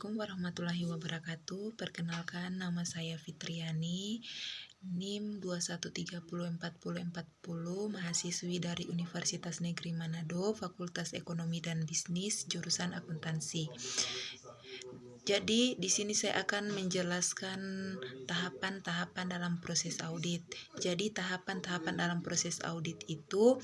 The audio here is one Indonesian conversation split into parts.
Assalamualaikum warahmatullahi wabarakatuh. Perkenalkan, nama saya Fitriani, NIM 21304040, mahasiswi dari Universitas Negeri Manado, Fakultas Ekonomi dan Bisnis, jurusan akuntansi. Jadi, di sini saya akan menjelaskan tahapan-tahapan dalam proses audit. Jadi, tahapan-tahapan dalam proses audit itu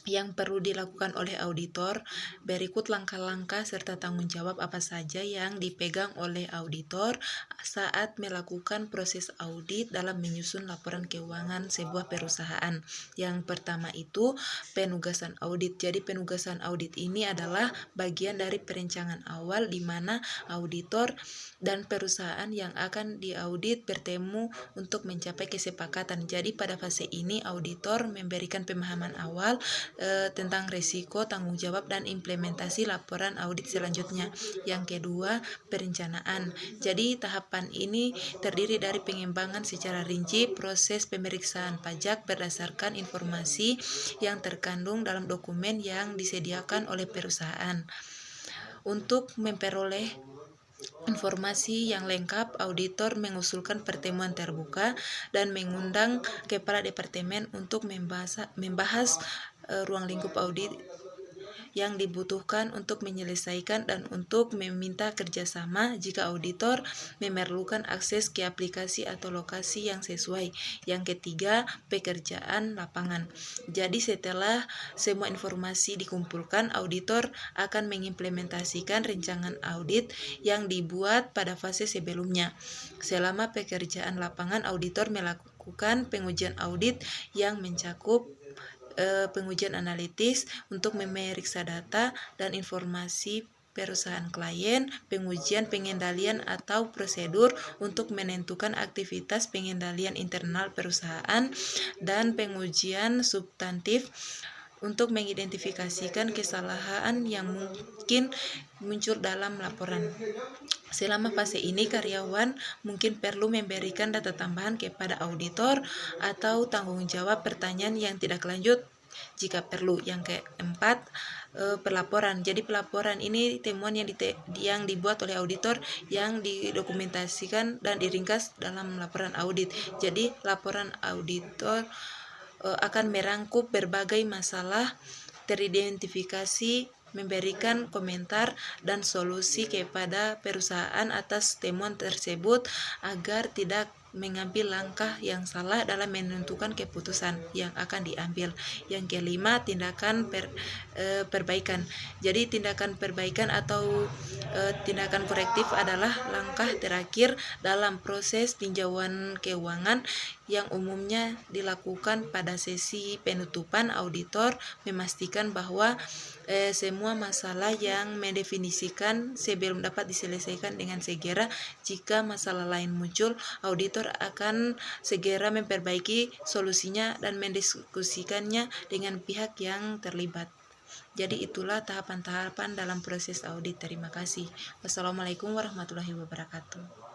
yang perlu dilakukan oleh auditor, berikut langkah-langkah serta tanggung jawab apa saja yang dipegang oleh auditor saat melakukan proses audit dalam menyusun laporan keuangan sebuah perusahaan. Yang pertama itu penugasan audit. Jadi penugasan audit ini adalah bagian dari perencanaan awal di mana auditor dan perusahaan yang akan diaudit bertemu untuk mencapai kesepakatan. Jadi pada fase ini auditor memberikan pemahaman awal tentang risiko, tanggung jawab, dan implementasi laporan audit selanjutnya. Yang kedua, perencanaan. Jadi tahapan ini terdiri dari pengembangan secara rinci proses pemeriksaan pajak berdasarkan informasi yang terkandung dalam dokumen yang disediakan oleh perusahaan. Untuk memperoleh informasi yang lengkap, auditor mengusulkan pertemuan terbuka dan mengundang kepala departemen untuk membahas ruang lingkup audit yang dibutuhkan untuk menyelesaikan dan untuk meminta kerjasama jika auditor memerlukan akses ke aplikasi atau lokasi yang sesuai. Yang ketiga, pekerjaan lapangan. Jadi setelah semua informasi dikumpulkan, auditor akan mengimplementasikan rancangan audit yang dibuat pada fase sebelumnya. Selama pekerjaan lapangan, auditor melakukan pengujian audit yang mencakup pengujian analitis untuk memeriksa data dan informasi perusahaan klien, pengujian pengendalian atau prosedur untuk menentukan aktivitas pengendalian internal perusahaan, dan pengujian substantif untuk mengidentifikasikan kesalahan yang mungkin muncul dalam laporan. Selama fase ini, karyawan mungkin perlu memberikan data tambahan kepada auditor atau tanggung jawab pertanyaan yang tidak lanjut jika perlu. Yang keempat, pelaporan. Jadi pelaporan ini temuan yang dibuat oleh auditor yang didokumentasikan dan diringkas dalam laporan audit. Jadi laporan auditor akan merangkup berbagai masalah teridentifikasi, memberikan komentar dan solusi kepada perusahaan atas temuan tersebut agar tidak mengambil langkah yang salah dalam menentukan keputusan yang akan diambil. Yang kelima, tindakan perbaikan. Jadi tindakan perbaikan atau tindakan korektif adalah langkah terakhir dalam proses tinjauan keuangan yang umumnya dilakukan pada sesi penutupan. Auditor memastikan bahwa semua masalah yang mendefinisikan sebelum dapat diselesaikan dengan segera. Jika masalah lain muncul, auditor akan segera memperbaiki solusinya dan mendiskusikannya dengan pihak yang terlibat. Jadi itulah tahapan-tahapan dalam proses audit. Terima kasih. Wassalamualaikum warahmatullahi wabarakatuh.